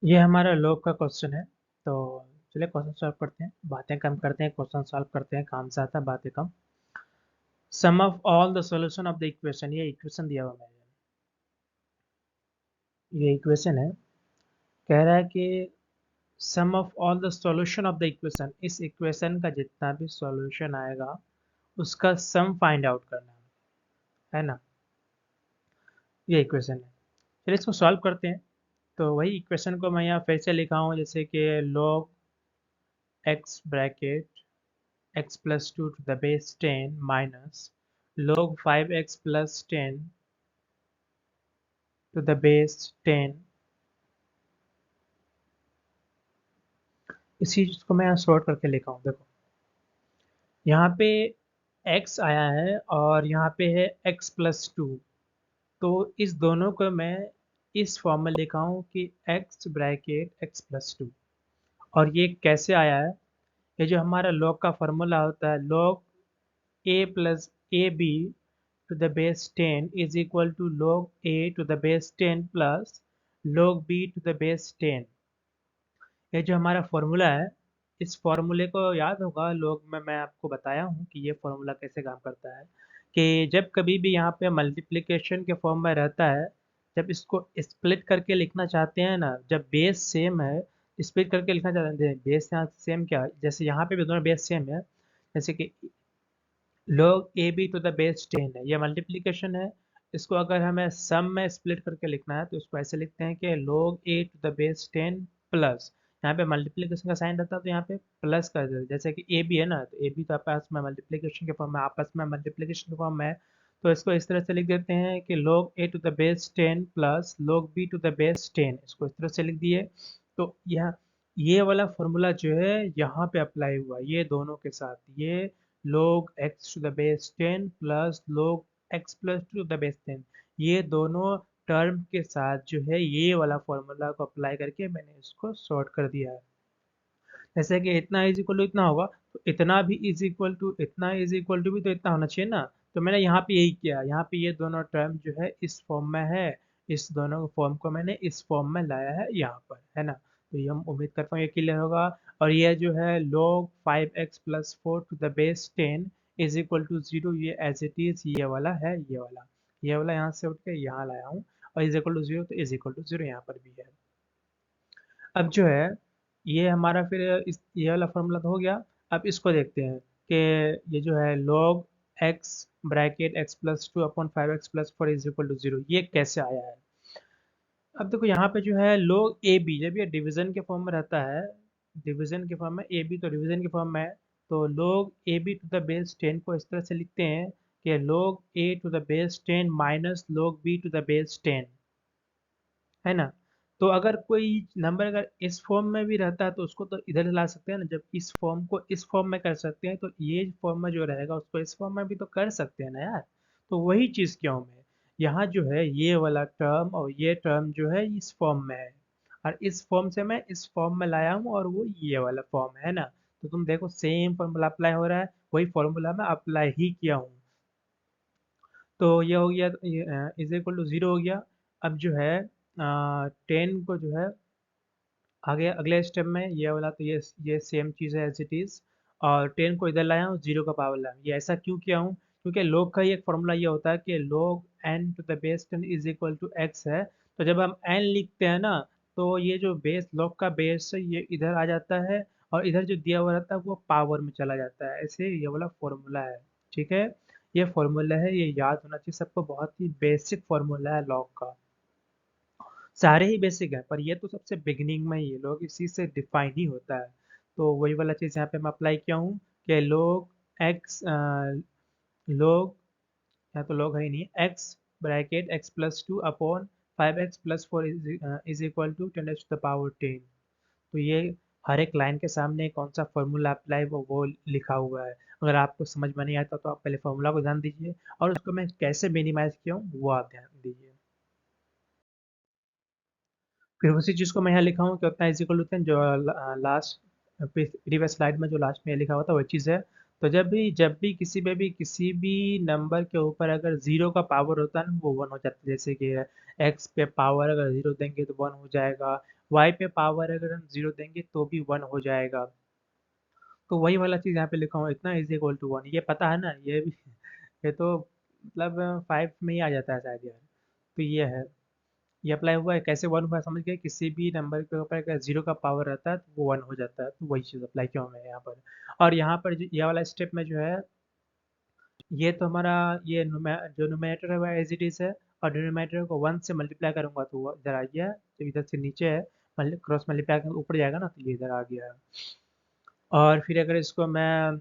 ये हमारा लॉग का क्वेश्चन है। तो चलिए क्वेश्चन सॉल्व करते हैं, बातें कम करते हैं, क्वेश्चन सॉल्व करते हैं, काम से आता है बातें कम। Sum of all the solution of the equation, ये इक्वेशन दिया हुआ है। ये इक्वेशन है, कह रहा है कि sum of all the solution of the equation, इस इक्वेशन का जितना भी सॉल्यूशन आएगा उसका सम फाइंड आउट करना है ना। ये इक्वेशन है, चलिए इसको सॉल्व करते हैं। तो वही इक्वेशन को मैं यहाँ फिर से लिखा हूँ, जैसे कि log x bracket x plus 2 to the base 10 minus log 5x plus 10 to the base 10। इसी चीज को मैं यहाँ शॉर्ट करके लिखा हूँ। देखो यहाँ पे x आया है और यहाँ पे है x plus 2। तो इस दोनों को मैं इस फॉर्म में लिखा हूँ कि x ब्रैकेट x plus 2। और ये कैसे आया है, ये जो हमारा log का फॉर्मूला होता है, log a plus ab to the base 10 is equal to log a to the base 10 plus log b to the base 10। ये जो हमारा फॉर्मूला है, इस फॉर्मूले को याद होगा, लोग में मैं आपको बताया हूँ कि ये फॉर्मूला कैसे काम करता है। कि जब कभी भी यहाँ पे मल्टीप्लिकेशन के फॉर्म में रहता है, जब इसको स्प्लिट करके लिखना चाहते हैं ना, जब बेस सेम है, स्प्लिट करके लिखना चाहते हैं, बेस यहाँ सेम क्या है, जैसे यहाँ पे भी दोनों बेस सेम है, जैसे कि log A B to the base 10 है, ये मल्टीप्लिकेशन है। इसको अगर हमें सम में स्प्लिट करके लिखना है तो इसको ऐसे लिखते हैं कि log A to the base 10 plus, यहाँ पे मल्टीप्लिकेशन का साइन रहता है तो यहाँ पे प्लस कर देते हैं। जैसे कि ए बी है ना, तो ए बी तो आपस में मल्टीप्लिकेशन के फॉर्म में, आपस में मल्टीप्लिकेशन के फॉर्म में है, तो इसको इस तरह से लिख देते हैं कि log A to the base 10 plus log B to the base 10, इसको इस तरह से लिख दिए। तो यह ये वाला फॉर्मूला जो है यहाँ पे अप्लाई हुआ, ये दोनों के साथ, ये log x to the base 10 plus log x plus 2 to the base 10, ये दोनों टर्म के साथ जो है ये वाला फॉर्मूला को अप्लाई करके मैंने इसको सॉर्ट कर दिया है। जैसे कि इतना इज इक्वल टू इतना होगा, तो इतना भी इज इक्वल टू इतना इज इक्वल टू भी तो इतना होना चाहिए ना। तो मैंने यहाँ पे यही किया, यहाँ पे ये दोनों टर्म जो है इस फॉर्म में है, इस दोनों फॉर्म को मैंने इस फॉर्म में लाया है यहाँ पर, है ना। तो ये हम उम्मीद करता हूँ ये क्लियर होगा। और ये जो है log 5x plus 4 to the base 10 is equal to 0, ये एज इट इज ये वाला है, ये वाला यहाँ से उठ के यहाँ लाया हूँ। और इज इक्वल टू 0, तो इज इक्वल टू 0 यहाँ पर भी है। अब जो है ये हमारा फिर इस ये वाला फॉर्मूला तो हो गया। अब इसको देखते हैं कि ये जो है log x bracket x plus 2 upon 5x plus 4 is equal to 0, ये कैसे आया है। अब देखो यहाँ पे जो है log ए बी, जब ये डिवीजन के फॉर्म में रहता है, डिवीजन के फॉर्म में ए बी, तो डिवीजन के फॉर्म में है, तो log A B to the base 10 को इस तरह से लिखते हैं कि log a to the base 10 minus log b to the base 10, है ना। तो अगर कोई नंबर अगर इस फॉर्म में भी रहता है तो उसको तो इधर ला सकते हैं ना, जब इस फॉर्म को इस फॉर्म में कर सकते हैं तो ये फॉर्म में जो रहेगा उसको इस फॉर्म में भी तो कर सकते हैं ना यार। तो वही चीज़ क्यों है, यहाँ जो है ये वाला टर्म और ये टर्म जो है इस फॉर्म में है, और इस फॉर्म से मैं इस फॉर्म में लाया हूँ और वो ये वाला फॉर्म है ना। तो तुम देखो सेम फॉर्मूला अप्लाई हो रहा है, वही फॉर्मूला मैं अप्लाई ही किया हूँ। तो ये हो गया, इज इक्वल टू 0 हो गया। अब जो है 10 को जो है आगे अगले स्टेप में ये वाला, तो ये सेम चीज़ है एज इट इज़, और 10 को इधर लाया हूँ, 0 का पावर लाया हूँ। ये ऐसा क्यों किया हूँ, क्योंकि log का ही एक फॉर्मूला ये होता है कि log n to the base 10 is equal to x है। तो जब हम n लिखते हैं ना, तो ये जो बेस log का बेस है ये इधर आ जाता है, और इधर जो दिया हुआ रहता है वो पावर में चला जाता है, ऐसे ये वाला फॉर्मूला है। ठीक है, ये फॉर्मूला है, ये याद होना चाहिए सबको, बहुत ही बेसिक फॉर्मूला है log का। सारे ही बेसिक है पर ये तो सबसे बिगिनिंग में ये लोग इसी से डिफाइन ही होता है। तो वही वाला चीज़ यहाँ पे मैं अप्लाई किया हूँ कि लोग एक्स, लोग, यहाँ तो लोग है ही नहीं, x bracket x plus 2 upon 5x plus 4 is equal to 10 to the power 10। तो ये हर एक लाइन के सामने कौन सा फॉर्मूला अप्लाई वो लिखा हुआ है। अगर आपको समझ में नहीं आता तो आप पहले फॉर्मूला को ध्यान दीजिए, और उसको मैं कैसे मिनिमाइज किया हूँ वो आप ध्यान दीजिए। फिर उसी चीज़ को मैं यहाँ लिखा हूँ कि उतना इज इक्वल टू 10, जो लास्ट प्रीवियस स्लाइड में जो लास्ट में लिखा हुआ था वही चीज़ है। तो जब भी किसी भी नंबर के ऊपर अगर जीरो का पावर होता है ना, वो वन हो जाता है। जैसे कि एक्स पे पावर अगर जीरो देंगे तो वन हो जाएगा, y पे पावर अगर हम 0 देंगे तो भी 1 हो जाएगा। तो वही वाला चीज़ यहाँ पे लिखा हुआ है, इतना इज इक्वल टू 1, ये पता है ना, ये भी ये तो मतलब 5 में ही आ जाता है शायद यार। तो ये है, ये अप्लाई हुआ है, कैसे 1 हुआ है समझ गए, किसी भी नंबर के ऊपर अगर 0 का पावर रहता है तो वो 1 हो जाता है, तो वही चीज़ अप्लाई किया हुआ है यहाँ पर। और यहाँ पर ये वाला स्टेप में जो है, ये तो हमारा ये जो न्यूमरेटर है वह एज इट इज़ है, और डिनोमिनेटर को 1 से मल्टीप्लाई करूंगा तो वो इधर आ गया, जब इधर से नीचे है क्रॉस मल्टीप्लाई ऊपर जाएगा ना, तो ये इधर आ गया है। और फिर अगर इसको मैं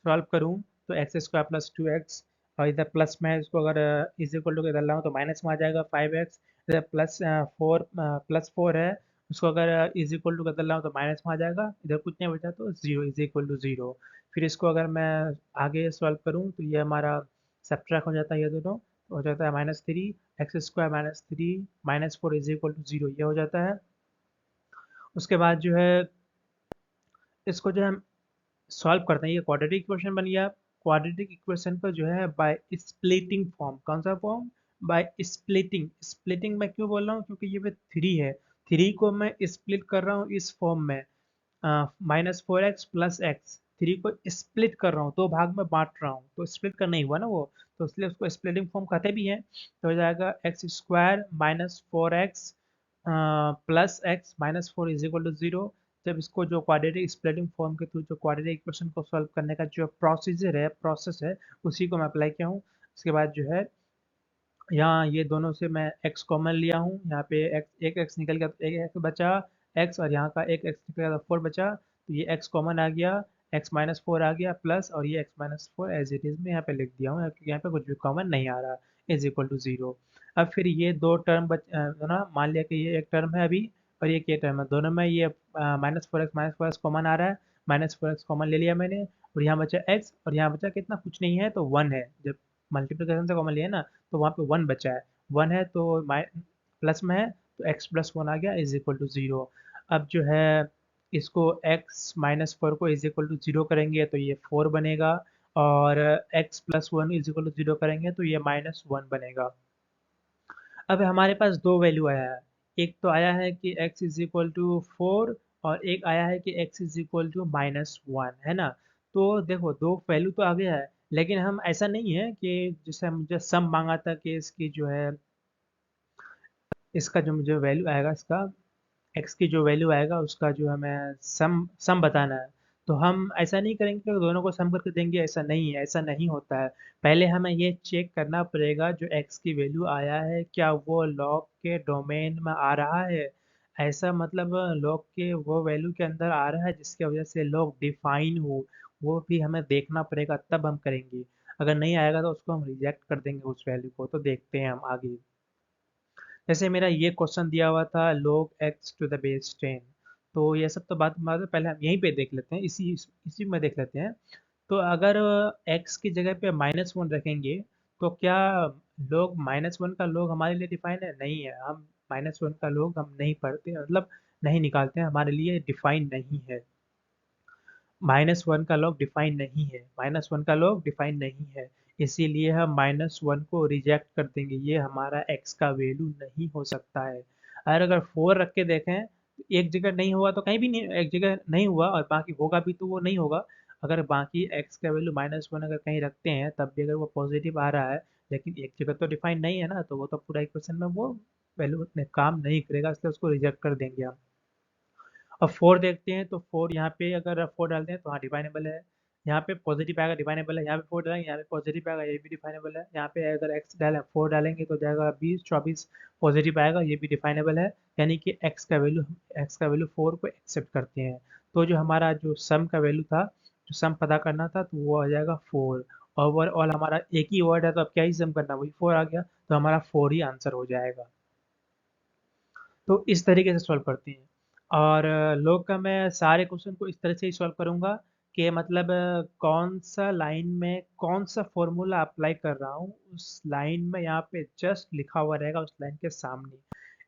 सॉल्व करूँ तो एक्स स्क्वायर प्लस 2x, और इधर प्लस में है, इसको अगर इज इक्वल टू के इधर लाऊँ तो माइनस में आ जाएगा 5x। इधर प्लस 4 है, उसको अगर इज इक्वल टू के इधर लाऊँ तो माइनस में आ जाएगा, इधर कुछ नहीं बचा तो 0 इज इक्वल टू 0। फिर इसको अगर मैं आगे सॉल्व करूँ तो ये हमारा सब्ट्रैक्ट हो जाता है, ये दोनों हो जाता है -3, x square -3 -4 is equal to 0, ये हो जाता है। उसके बाद जो है इसको जो हम सॉल्व करते हैं, ये क्वाड्रेटिक इक्वेशन बन गया। क्वाड्रेटिक इक्वेशन को जो है बाय स्प्लिटिंग फॉर्म, कौन सा फॉर्म, बाय स्प्लिटिंग। स्प्लिटिंग मैं क्यों बोल रहा हूँ, क्योंकि ये पे 3 है, 3 को मैं स्प्लिट कर रहा हूँ इस फॉर्म में, -4x प्लस एक्स, 3 को स्प्लिट कर रहा हूँ, 2 भाग में बांट रहा हूँ, तो स्प्लिट करना ही हुआ ना वो, तो इसलिए उसको स्प्लिटिंग फॉर्म कहते भी हैं। तो हो जाएगा x square -4x plus x -4 is equal to 0। जब इसको जो क्वाड्रेटिक स्प्लिटिंग फॉर्म के थ्रू जो क्वाड्रेटिक इक्वेशन को सॉल्व करने का जो प्रोसीजर है, प्रोसेस है, उसी को मैं अप्लाई किया हूँ। उसके बाद जो है यहाँ ये दोनों से मैं x कॉमन लिया हूँ, यहाँ पे एक x निकल गया तो एक x बचा x, और यहाँ का एक x निकल गया तो 4 बचा, तो ये x कॉमन आ गया, x-4 आ गया प्लस, और ये x-4 एज इट इज में यहाँ पे लिख दिया हूँ क्योंकि यहाँ पे कुछ भी कॉमन नहीं आ रहा, इज इक्वल टू 0। अब फिर ये दो टर्म ना, मान लिया कि ये एक टर्म है अभी, और ये टर्म है, दोनों में ये -4x कॉमन आ रहा है, -4x कॉमन ले लिया मैंने, और यहाँ बचा x, और यहाँ बचा कितना, कुछ नहीं है तो 1 है, जब मल्टीप्लिकेशन से कॉमन लिया ना तो वहाँ पे 1 बचा है, 1 है तो प्लस में है, तो x प्लस 1 आ गया इज इक्वल टू 0। अब जो है इसको x -4 को इज इक्वल टू 0 करेंगे तो ये 4 बनेगा, और x plus 1 is equal to 0 करेंगे तो ये -1 बनेगा। अब हमारे पास दो वैल्यू आया है, एक तो आया है कि x इज इक्वल टू 4, और एक आया है कि x इज इक्वल टू -1, है ना। तो देखो दो वैल्यू तो आ गया है, लेकिन हम ऐसा नहीं है कि जैसे मुझे सम मांगा था कि इसकी जो है, इसका जो मुझे वैल्यू आएगा, इसका x की जो वैल्यू आएगा उसका जो हमें सम सम बताना है, तो हम ऐसा नहीं करेंगे कि दोनों को सम करके देंगे, ऐसा नहीं है, ऐसा नहीं होता है। पहले हमें ये चेक करना पड़ेगा जो x की वैल्यू आया है क्या वो लॉग के डोमेन में आ रहा है, ऐसा मतलब लॉग के वो वैल्यू के अंदर आ रहा है जिसकी वजह से लॉग डिफाइन हो, वो भी हमें देखना पड़ेगा, तब हम करेंगे। अगर नहीं आएगा तो उसको हम रिजेक्ट कर देंगे उस वैल्यू को, तो देखते हैं हम आगे। जैसे मेरा ये क्वेश्चन दिया हुआ था log x to the base 10, तो ये सब तो बात है, पहले हम यहीं पे देख लेते हैं, इसी में देख लेते हैं। तो अगर x की जगह पे -1 रखेंगे तो क्या log -1 का log हमारे लिए डिफाइन है, नहीं है, हम -1 का log हम नहीं पढ़ते, मतलब नहीं निकालते हैं, हमारे लिए डिफाइन नहीं है, -1 का लॉग डिफाइन नहीं है, -1 का लॉग डिफाइन नहीं है, इसीलिए हम -1 को रिजेक्ट कर देंगे, ये हमारा x का वैल्यू नहीं हो सकता है। और अगर 4 रख के देखें तो एक जगह नहीं हुआ तो कहीं भी नहीं, एक जगह नहीं हुआ और बाकी होगा भी तो वो नहीं होगा। अगर बाकी x का वैल्यू -1 अगर कहीं रखते हैं तब भी अगर वो पॉजिटिव आ रहा है, लेकिन एक जगह तो डिफाइन नहीं है ना, तो वो तो पूरा इक्वेशन में वो वैल्यू काम नहीं करेगा, इसलिए उसको रिजेक्ट कर देंगे हम। अब 4 देखते हैं तो 4 यहाँ पे अगर 4 डालते हैं तो हाँ डिफाइनेबल है, यहाँ पे पॉजिटिव आएगा डिफाइनेबल है, यहाँ पे 4 डालेंगे यहाँ पे पॉजिटिव आएगा, ये भी डिफाइनेबल है, यहाँ पे अगर x डालें 4 डालेंगे तो जाएगा 20 24 पॉजिटिव आएगा, ये भी डिफाइनेबल है। यानी कि x का वैल्यू 4 को एक्सेप्ट करते हैं। तो जो हमारा जो सम का वैल्यू था, जो सम पता करना था, तो वो आ जाएगा 4। ओवरऑल हमारा एक ही वर्ड है तो अब क्या ही सम करना, वही 4 आ गया, तो हमारा 4 ही आंसर हो जाएगा। तो इस तरीके से सॉल्व करते हैं। और लोग का मैं सारे क्वेश्चन को इस तरह से ही सॉल्व करूंगा कि मतलब कौन सा लाइन में कौन सा फॉर्मूला अप्लाई कर रहा हूँ, उस लाइन में यहाँ पे जस्ट लिखा हुआ रहेगा उस लाइन के सामने।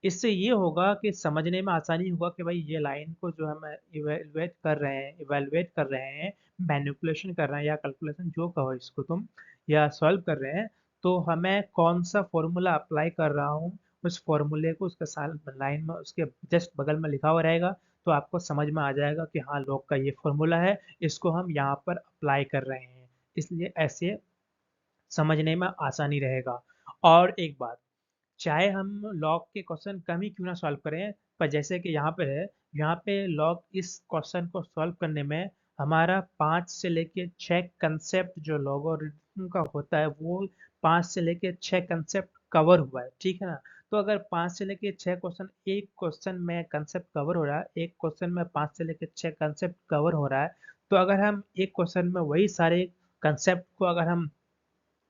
इससे ये होगा कि समझने में आसानी होगा कि भाई ये लाइन को जो हम इवेलुएट कर रहे हैं, मैनिपुलेशन कर रहे हैं या कैलकुलेशन जो कहो इसको तुम, या सॉल्व कर रहे हैं, तो हमें कौन सा फॉर्मूला अप्लाई कर रहा हूँ उस फॉर्मूले को उसके साथ लाइन में उसके जस्ट बगल में लिखा हुआ रहेगा, तो आपको समझ में आ जाएगा कि हाँ लॉग का ये फॉर्मूला है, इसको हम यहाँ पर अप्लाई कर रहे हैं, इसलिए ऐसे समझने में आसानी रहेगा। और एक बात, चाहे हम लॉग के क्वेश्चन कम ही क्यों ना सॉल्व करें, पर जैसे कि यहाँ पे है, यहाँ पे लॉग इस क्वेश्चन को सॉल्व करने में हमारा 5 से लेके 6 कंसेप्ट जो लॉगरिथम का होता है वो 5 से लेके 6 कंसेप्ट कवर हुआ है, ठीक है ना। तो अगर 5 से लेके 6 क्वेश्चन, एक क्वेश्चन में कंसेप्ट कवर हो रहा है, एक क्वेश्चन में 5 से लेके 6 कंसेप्ट कवर हो रहा है, तो अगर हम एक क्वेश्चन में वही सारे कंसेप्ट को अगर हम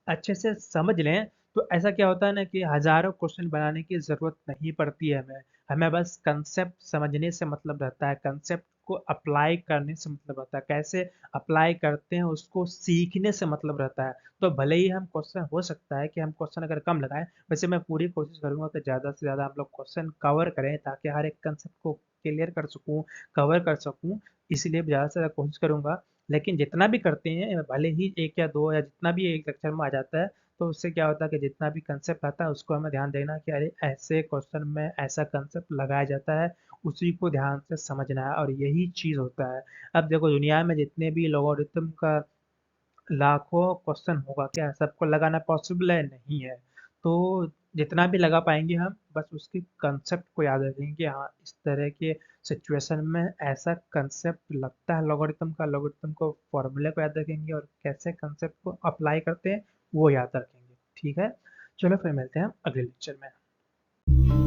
अच्छे से समझ लें, तो ऐसा क्या होता है ना कि हज़ारों क्वेश्चन बनाने की ज़रूरत नहीं पड़ती है हमें। हमें बस कंसेप्ट समझने से मतलब रहता है, कंसेप्ट को अप्लाई करने से मतलब रहता है, कैसे अप्लाई करते हैं उसको सीखने से मतलब रहता है। तो भले ही हम क्वेश्चन, हो सकता है कि हम क्वेश्चन अगर कम लगाएं, वैसे मैं पूरी कोशिश करूंगा कि ज़्यादा से ज़्यादा हम लोग क्वेश्चन कवर करें ताकि हर एक कंसेप्ट को क्लियर कर सकूं, कवर कर सकूं, इसलिए ज़्यादा से ज़्यादा कोशिश करूंगा। लेकिन जितना भी करते हैं, भले ही 1 या 2 या जितना भी एक लेक्चर में आ जाता है, तो उससे क्या होता है कि जितना भी कंसेप्ट आता है उसको हमें ध्यान देना कि अरे ऐसे क्वेश्चन में ऐसा कंसेप्ट लगाया जाता है, उसी को ध्यान से समझना है, और यही चीज़ होता है। अब देखो दुनिया में जितने भी लोगरिथम का लाखों क्वेश्चन होगा, क्या सबको लगाना पॉसिबल है? नहीं है। तो जितना भी लगा पाएंगे हम बस उसके कंसेप्ट को याद रखेंगे कि हाँ इस तरह के सिचुएशन में ऐसा कंसेप्ट लगता है लॉगरिथम का, लॉगरिथम को फॉर्मूले को याद रखेंगे और कैसे कंसेप्ट को अप्लाई करते हैं वो याद रखेंगे। ठीक है, चलो फिर मिलते हैं अगले लेक्चर में।